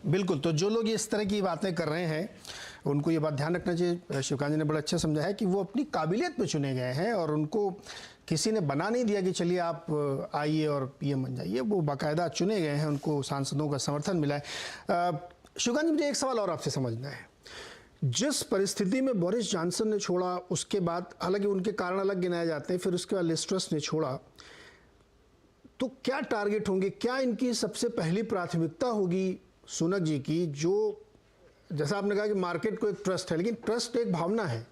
बिल्कुल, तो जो लोग इस तरह की बातें कर रहे हैं उनको ये बात ध्यान रखना चाहिए। शिवकांत जी ने बड़ा अच्छा समझा है कि वो अपनी काबिलियत पे चुने गए हैं और उनको किसी ने बना नहीं दिया कि चलिए आप आइए और पीएम बन जाइए। वो बाकायदा चुने गए हैं, उनको सांसदों का समर्थन मिला है। शिवकांत जी, मुझे एक सवाल और आपसे समझना है। जिस परिस्थिति में बोरिस जॉनसन ने छोड़ा, उसके बाद हालांकि उनके कारण अलग गिनाए जाते हैं, फिर उसके बाद लिज ट्रस ने छोड़ा, तो क्या टारगेट होंगे, क्या इनकी सबसे पहली प्राथमिकता होगी सुनक जी की? जो जैसा आपने कहा कि मार्केट को एक ट्रस्ट है, लेकिन ट्रस्ट एक भावना है,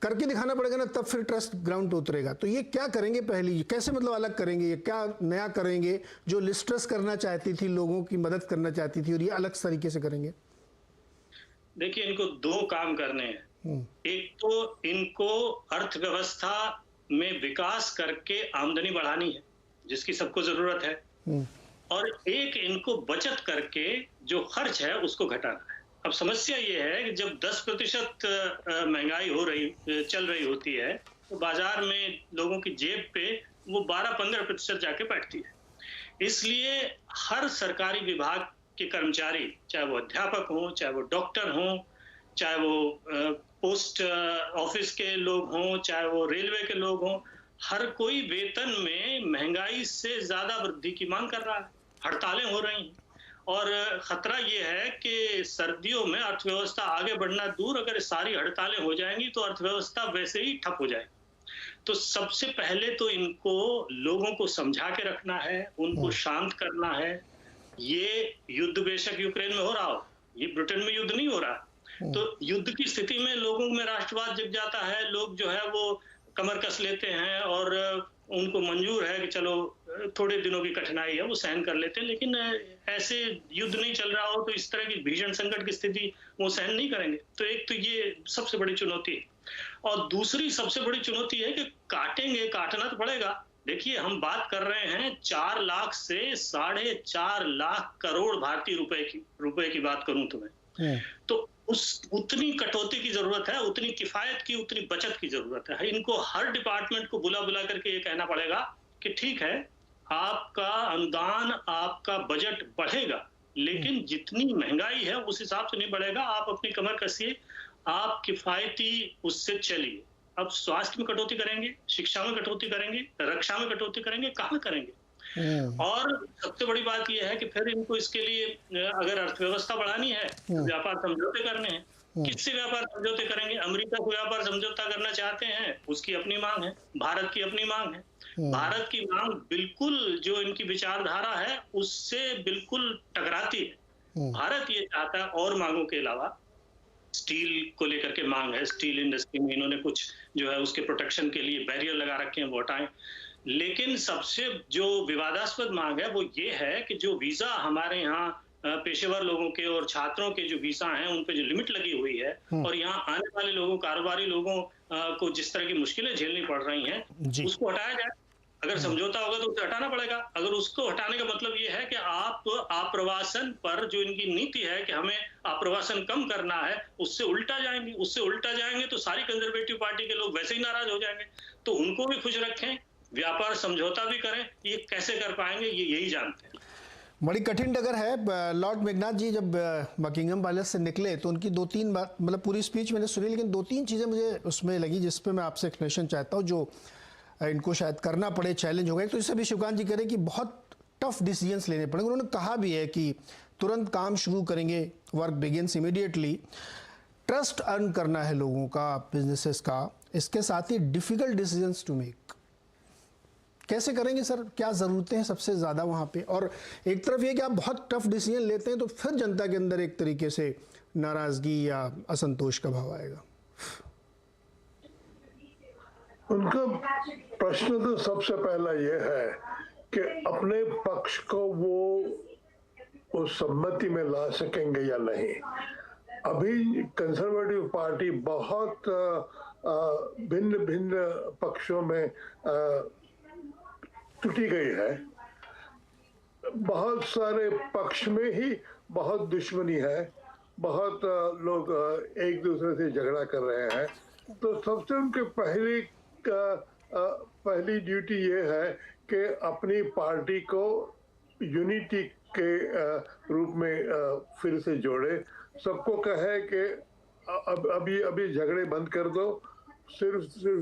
करके दिखाना पड़ेगा ना, तब फिर ट्रस्ट ग्राउंड पे उतरेगा। तो ये क्या करेंगे पहली, कैसे मतलब अलग करेंगे, ये क्या नया करेंगे जो लिज ट्रस करना चाहती थी, लोगों की मदद करना चाहती थी, और ये अलग तरीके से करेंगे? देखिए, इनको दो काम करने हैं। एक तो इनको अर्थव्यवस्था में विकास करके आमदनी बढ़ानी है, जिसकी सबको जरूरत है, और एक इनको बचत करके जो खर्च है उसको घटाना है। अब समस्या ये है कि जब 10% महंगाई चल रही होती है, तो बाजार में लोगों की जेब पे वो 12-15% जाके बैठती है। इसलिए हर सरकारी विभाग के कर्मचारी, चाहे वो अध्यापक हों, चाहे वो डॉक्टर हों, चाहे वो पोस्ट ऑफिस के लोग हों, चाहे वो रेलवे के लोग हों, हर कोई वेतन में महंगाई से ज्यादा वृद्धि की मांग कर रहा है। हड़तालें हो रही हैं और खतरा ये है कि सर्दियों में अर्थव्यवस्था आगे बढ़ना दूर, अगर सारी हड़तालें हो जाएंगी तो अर्थव्यवस्था वैसे ही ठप हो जाएगी। तो सबसे पहले तो इनको लोगों को समझा के रखना है, उनको शांत करना है। ये युद्ध बेशक यूक्रेन में हो रहा हो, ये ब्रिटेन में युद्ध नहीं हो रहा। तो युद्ध की स्थिति में लोगों में राष्ट्रवाद जग जाता है, लोग जो है वो कमर कस लेते हैं और उनको मंजूर है कि चलो थोड़े दिनों की कठिनाई है वो सहन कर लेते हैं, लेकिन ऐसे युद्ध नहीं चल रहा हो तो इस तरह की भीषण संकट की स्थिति वो सहन नहीं करेंगे। तो एक तो ये सबसे बड़ी चुनौती है, और दूसरी सबसे बड़ी चुनौती है कि काटना तो पड़ेगा। देखिए, हम बात कर रहे हैं 4 लाख से 4.5 लाख करोड़ भारतीय रुपए की बात करूं तो मैं, तो उतनी कटौती की जरूरत है, उतनी किफायत की, उतनी बचत की जरूरत है। इनको हर डिपार्टमेंट को बुला बुला करके ये कहना पड़ेगा कि ठीक है, आपका अनुदान, आपका बजट बढ़ेगा, लेकिन जितनी महंगाई है उस हिसाब से नहीं बढ़ेगा। आप अपनी कमर कसिए, आप किफायती उससे चलिए। अब स्वास्थ्य में कटौती करेंगे, शिक्षा में कटौती करेंगे, रक्षा में कटौती करेंगे, कहां करेंगे? और सबसे बड़ी बात यह है कि फिर इनको इसके लिए अगर अर्थव्यवस्था बढ़ानी है तो व्यापार समझौते करने हैं। किससे व्यापार समझौते करेंगे? अमेरिका को व्यापार समझौता करना चाहते हैं, उसकी अपनी मांग है, भारत की अपनी मांग है। भारत की मांग बिल्कुल जो इनकी विचारधारा है उससे बिल्कुल टकराती है। भारत ये चाहता है और मांगों के अलावा, स्टील को लेकर के मांग है, स्टील इंडस्ट्री में इन्होंने कुछ जो है उसके प्रोटेक्शन के लिए बैरियर लगा रखे हैं, वो हटाएं। लेकिन सबसे जो विवादास्पद मांग है वो ये है कि जो वीजा हमारे यहाँ पेशेवर लोगों के और छात्रों के जो वीजा हैं उन पे जो लिमिट लगी हुई है, और यहाँ आने वाले लोगों, कारोबारी लोगों को जिस तरह की मुश्किलें झेलनी पड़ रही हैं, उसको हटाया जाए। अगर समझौता होगा तो उसे हटाना पड़ेगा। अगर उसको हटाने का मतलब ये है कि आप आप्रवासन पर जो इनकी नीति है कि हमें आप्रवासन कम करना है, उससे उल्टा जाएंगे तो सारी कंजर्वेटिव पार्टी के लोग वैसे ही नाराज हो जाएंगे। तो उनको भी खुश रखें, व्यापार समझौता भी करें। ये कैसे कर पाएंगे ये यही जानते हैं। बड़ी कठिन डगर है। लॉर्ड मेघनाथ जी जब बकिंगम पैलेस से निकले तो उनकी 2-3 बात, मतलब पूरी स्पीच मैंने सुनी, लेकिन 2-3 चीज़ें मुझे उसमें लगी जिस पे मैं आपसे एक्सप्लेनेशन चाहता हूँ, जो इनको शायद करना पड़े, चैलेंज होगा। तो इससे भी शिवकांत जी कह रहे हैं कि बहुत टफ डिसीजंस लेने पड़ेंगे। उन्होंने कहा भी है कि तुरंत काम शुरू करेंगे, work begins immediately, trust earn करना है लोगों का, बिजनेसेस का, इसके साथ ही डिफिकल्ट डिसीजंस टू मेक। कैसे करेंगे सर, क्या ज़रूरतें हैं सबसे ज़्यादा वहाँ पे? और एक तरफ ये कि आप बहुत टफ डिसीजन लेते हैं तो फिर जनता के अंदर एक तरीके से नाराज़गी या असंतोष का भाव आएगा। उनका प्रश्न तो सबसे पहला ये है कि अपने पक्ष को वो उस सम्मति में ला सकेंगे या नहीं। अभी कंजर्वेटिव पार्टी बहुत भिन्न भिन्न पक्षों में टूटी गई है। बहुत सारे पक्ष में ही बहुत दुश्मनी है, बहुत लोग एक दूसरे से झगड़ा कर रहे हैं। तो सबसे उनके पहली ड्यूटी ये है कि अपनी पार्टी को यूनिटी के रूप में फिर से जोड़े, सबको कहे कि अभी झगड़े बंद कर दो, सिर्फ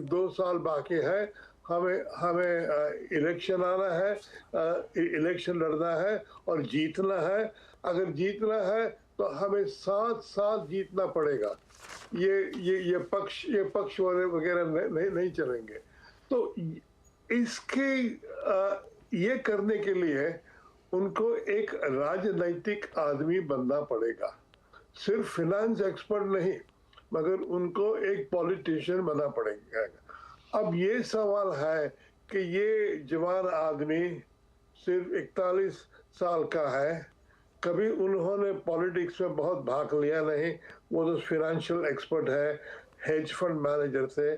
2 साल बाकी है, हमें इलेक्शन आना है, इलेक्शन लड़ना है और जीतना है। अगर जीतना है तो हमें 7 साल जीतना पड़ेगा। ये पक्ष वगैरह नहीं चलेंगे। तो इसके ये करने के लिए उनको एक राजनैतिक आदमी बनना पड़ेगा, सिर्फ फिनेंस एक्सपर्ट नहीं, मगर उनको एक पॉलिटिशियन बनना पड़ेगा। अब ये सवाल है कि ये जवान आदमी सिर्फ 41 साल का है, कभी उन्होंने पॉलिटिक्स में बहुत भाग लिया नहीं, वो तो फाइनेंशियल एक्सपर्ट है, हेज फंड मैनेजर थे,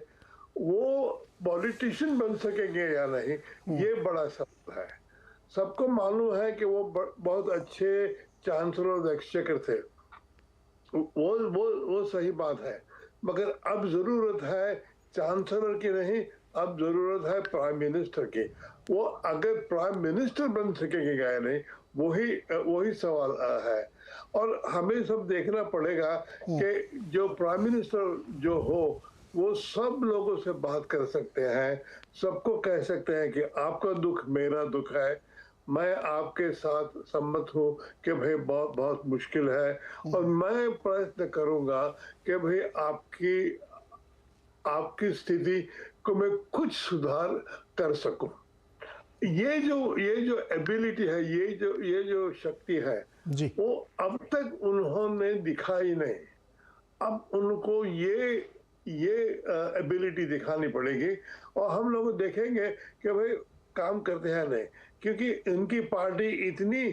वो पॉलिटिशियन बन सकेंगे या नहीं, ये बड़ा सवाल है। सबको मालूम है कि वो बहुत अच्छे चांसलर ऑफ एक्सचेकर थे, वो सही बात है, मगर अब जरूरत है चांसलर की नहीं, अब जरूरत है प्राइम मिनिस्टर की। वो अगर प्राइम मिनिस्टर बन सकेंगे या नहीं, वही सवाल है। और हमें सब देखना पड़ेगा कि जो प्राइम मिनिस्टर जो हो वो सब लोगों से बात कर सकते हैं, सबको कह सकते हैं कि आपका दुख मेरा दुख है, मैं आपके साथ सम्मत हूँ कि भाई बहुत मुश्किल है, और मैं प्रयत्न करूंगा कि भाई आपकी स्थिति को मैं कुछ सुधार कर सकूं। ये जो एबिलिटी है, ये जो शक्ति है जी। वो अब तक उन्होंने दिखाई नहीं। अब उनको ये एबिलिटी दिखानी पड़ेगी, और हम लोग देखेंगे कि भाई काम करते हैं नहीं, क्योंकि उनकी पार्टी इतनी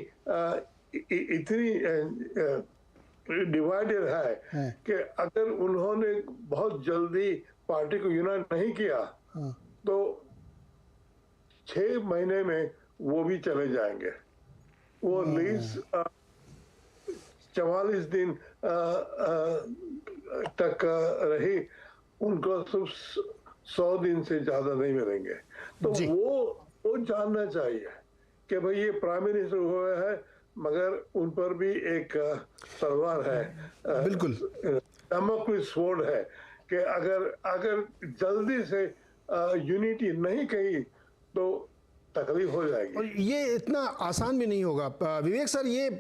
डिवाइडेड है कि अगर उन्होंने बहुत जल्दी पार्टी को यूनाइट नहीं किया तो 6 महीने में वो भी चले जाएंगे। वो लीज 44 दिन तक रही, उनको सिर्फ 100 दिन से ज्यादा नहीं मिलेंगे। तो वो जानना चाहिए कि भाई ये प्राइम मिनिस्टर हुए हैं, मगर उन पर भी एक तलवार है, बिल्कुल डैमोक्लिस स्वॉर्ड है, कि अगर जल्दी से यूनिटी नहीं कही तो तकलीफ हो जाएगी। और ये इतना आसान भी नहीं होगा। विवेक सर, ये